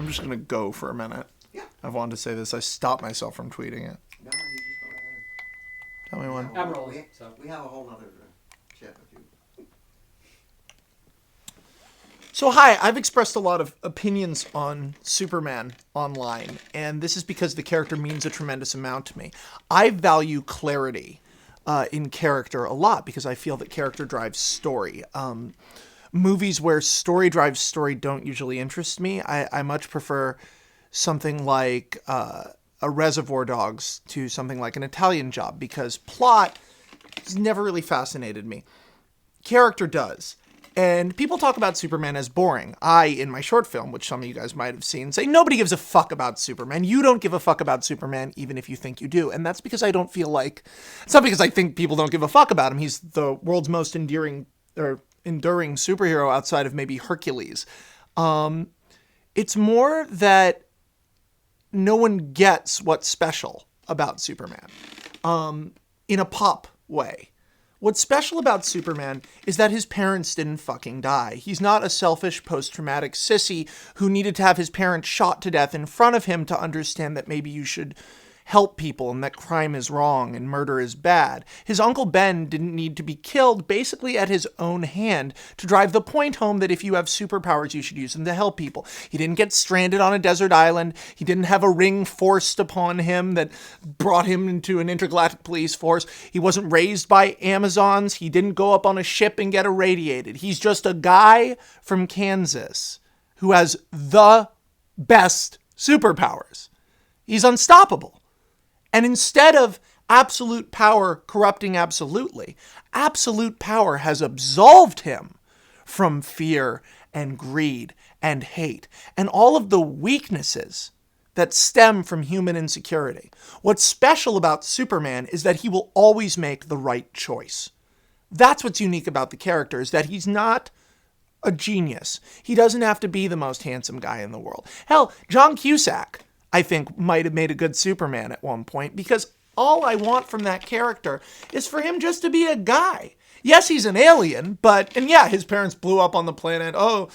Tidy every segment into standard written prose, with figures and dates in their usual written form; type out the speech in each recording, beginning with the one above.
I'm just going to go for a minute. Yeah. I've wanted to say this. I stopped myself from tweeting it. No, you just go ahead. Tell me when. I'm rolling, so. We have a whole nother chat with you. So hi, I've expressed a lot of opinions on Superman online, and this is because the character means a tremendous amount to me. I value clarity in character a lot because I feel that character drives story. Movies where story drives story don't usually interest me. I much prefer something like a Reservoir Dogs to something like an Italian Job, because plot has never really fascinated me. Character does. And people talk about Superman as boring. I, in my short film, which some of you guys might have seen, say nobody gives a fuck about Superman. You don't give a fuck about Superman, even if you think you do. And that's because I don't feel like... It's not because I think people don't give a fuck about him. He's the world's most enduring superhero outside of maybe Hercules. It's more that no one gets what's special about Superman in a pop way. What's special about Superman is that his parents didn't fucking die. He's not a selfish post-traumatic sissy who needed to have his parents shot to death in front of him to understand that maybe you should help people and that crime is wrong and murder is bad. His Uncle Ben didn't need to be killed basically at his own hand to drive the point home that if you have superpowers, you should use them to help people. He didn't get stranded on a desert island. He didn't have a ring forced upon him that brought him into an intergalactic police force. He wasn't raised by Amazons. He didn't go up on a ship and get irradiated. He's just a guy from Kansas who has the best superpowers. He's unstoppable. And instead of absolute power corrupting absolutely, absolute power has absolved him from fear and greed and hate and all of the weaknesses that stem from human insecurity. What's special about Superman is that he will always make the right choice. That's what's unique about the character, is that he's not a genius. He doesn't have to be the most handsome guy in the world. Hell, John Cusack, I think, might have made a good Superman at one point, because all I want from that character is for him just to be a guy. Yes, he's an alien, and yeah, his parents blew up on the planet. Oh,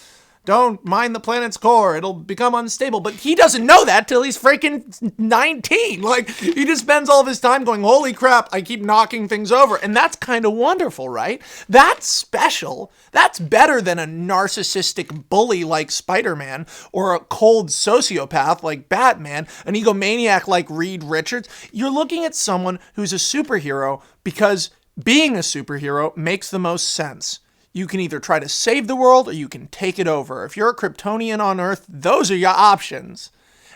don't mind the planet's core. It'll become unstable. But he doesn't know that till he's freaking 19. Like, he just spends all of his time going, holy crap, I keep knocking things over. And that's kind of wonderful, right? That's special. That's better than a narcissistic bully like Spider-Man, or a cold sociopath like Batman, an egomaniac like Reed Richards. You're looking at someone who's a superhero because being a superhero makes the most sense. You can either try to save the world or you can take it over. If you're a Kryptonian on Earth, those are your options.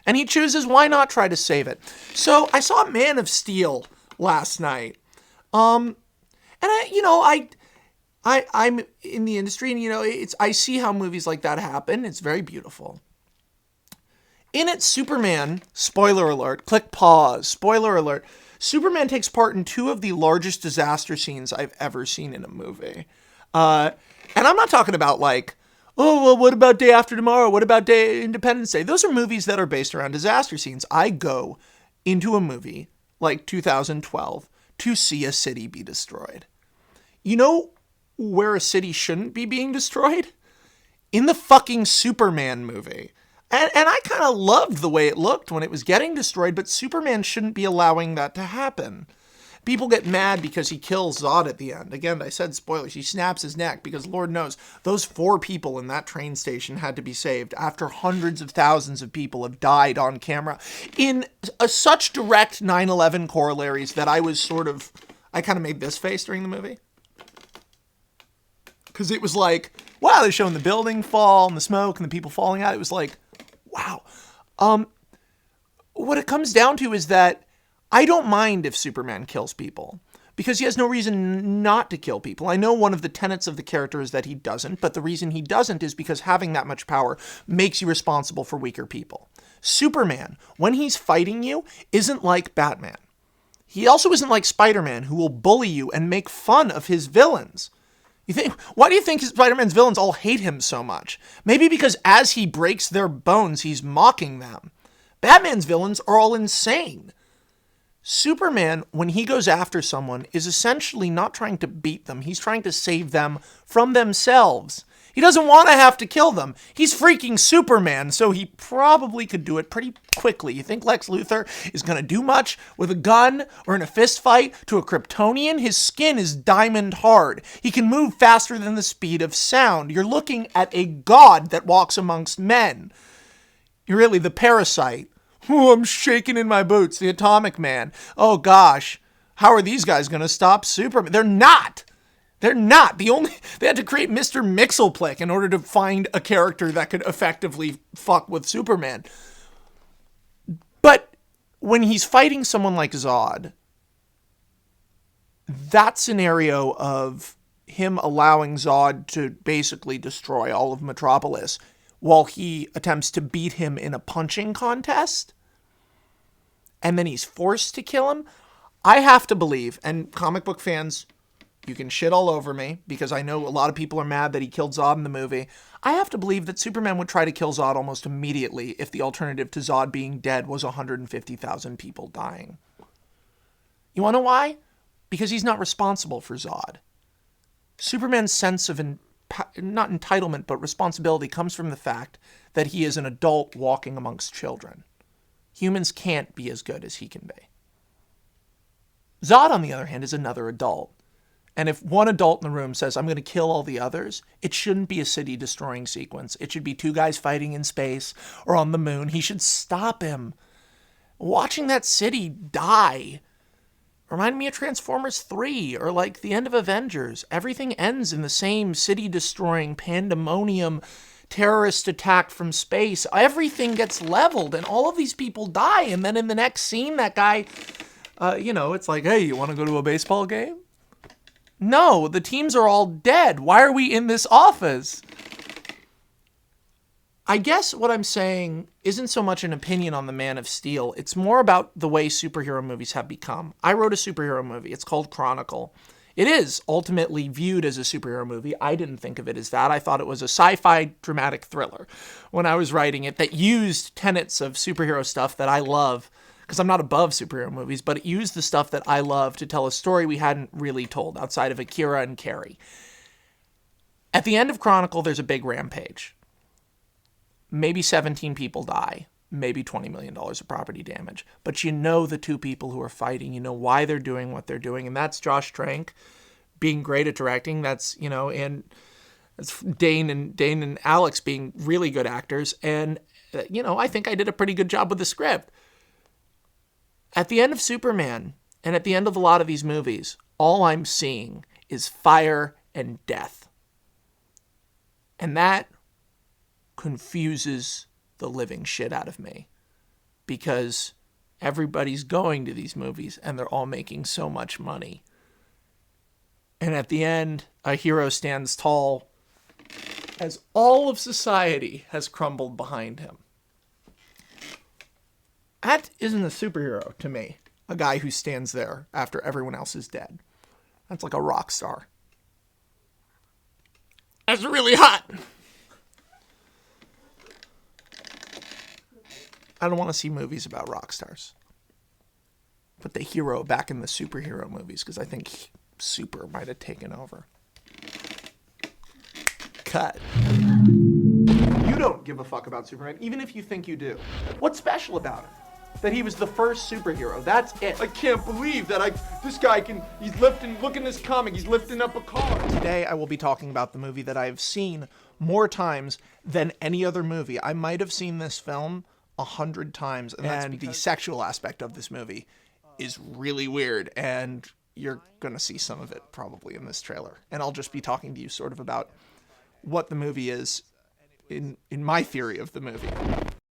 And he chooses, why not try to save it? So I saw Man of Steel last night. And I'm in the industry, and I see how movies like that happen. It's very beautiful. In it, Superman, spoiler alert, click pause, spoiler alert, Superman takes part in two of the largest disaster scenes I've ever seen in a movie. And I'm not talking about like, oh, well, what about Day After Tomorrow? What about Independence Day? Those are movies that are based around disaster scenes. I go into a movie like 2012 to see a city be destroyed. You know where a city shouldn't be being destroyed? In the fucking Superman movie. And I kind of loved the way it looked when it was getting destroyed, but Superman shouldn't be allowing that to happen. People get mad because he kills Zod at the end. Again, I said spoilers. He snaps his neck because Lord knows those 4 people in that train station had to be saved after hundreds of thousands of people have died on camera in such direct 9/11 corollaries that I kind of made this face during the movie. Because it was like, wow, they're showing the building fall and the smoke and the people falling out. It was like, wow. What it comes down to is that I don't mind if Superman kills people, because he has no reason not to kill people. I know one of the tenets of the character is that he doesn't, but the reason he doesn't is because having that much power makes you responsible for weaker people. Superman, when he's fighting you, isn't like Batman. He also isn't like Spider-Man, who will bully you and make fun of his villains. Why do you think Spider-Man's villains all hate him so much? Maybe because as he breaks their bones, he's mocking them. Batman's villains are all insane. Superman, when he goes after someone, is essentially not trying to beat them. He's trying to save them from themselves. He doesn't want to have to kill them. He's freaking Superman, so he probably could do it pretty quickly. You think Lex Luthor is going to do much with a gun or in a fist fight to a Kryptonian? His skin is diamond hard. He can move faster than the speed of sound. You're looking at a god that walks amongst men. You're really the Parasite. Oh, I'm shaking in my boots. The Atomic Man. Oh, gosh. How are these guys going to stop Superman? They're not. They're not. They had to create Mr. Mxyzptlk in order to find a character that could effectively fuck with Superman. But when he's fighting someone like Zod, that scenario of him allowing Zod to basically destroy all of Metropolis while he attempts to beat him in a punching contest, and then he's forced to kill him, I have to believe, and comic book fans, you can shit all over me, because I know a lot of people are mad that he killed Zod in the movie. I have to believe that Superman would try to kill Zod almost immediately if the alternative to Zod being dead was 150,000 people dying. You want to know why? Because he's not responsible for Zod. Superman's sense of, not entitlement, but responsibility comes from the fact that he is an adult walking amongst children. Humans can't be as good as he can be. Zod, on the other hand, is another adult. And if one adult in the room says, I'm going to kill all the others, it shouldn't be a city-destroying sequence. It should be two guys fighting in space or on the moon. He should stop him. Watching that city die reminded me of Transformers 3 or like the end of Avengers. Everything ends in the same city-destroying pandemonium terrorist attack from space. Everything gets leveled and all of these people die. And then in the next scene, that guy, it's like, hey, you want to go to a baseball game? No, the teams are all dead. Why are we in this office? I guess what I'm saying isn't so much an opinion on the Man of Steel. It's more about the way superhero movies have become. I wrote a superhero movie. It's called Chronicle. It is ultimately viewed as a superhero movie. I didn't think of it as that. I thought it was a sci-fi dramatic thriller when I was writing it that used tenets of superhero stuff that I love, because I'm not above superhero movies, but it used the stuff that I love to tell a story we hadn't really told outside of Akira and Carrie. At the end of Chronicle, there's a big rampage. Maybe 17 people die. Maybe $20 million of property damage. But you know the two people who are fighting. You know why they're doing what they're doing. And that's Josh Trank being great at directing. That's, and that's Dane and Alex being really good actors. And, I think I did a pretty good job with the script. At the end of Superman, and at the end of a lot of these movies, all I'm seeing is fire and death. And that confuses the living shit out of me, because everybody's going to these movies and they're all making so much money. And at the end, a hero stands tall as all of society has crumbled behind him. That isn't a superhero to me. A guy who stands there after everyone else is dead. That's like a rock star. That's really hot. I don't want to see movies about rock stars. Put the hero back in the superhero movies, because I think super might have taken over. Cut. You don't give a fuck about Superman, even if you think you do. What's special about him? That he was the first superhero. That's it. I can't believe that he's lifting, look in this comic, he's lifting up a car. Today I will be talking about the movie that I've seen more times than any other movie. I might have seen this film 100 times, and the sexual aspect of this movie is really weird, and you're gonna see some of it probably in this trailer. And I'll just be talking to you sort of about what the movie is in my theory of the movie.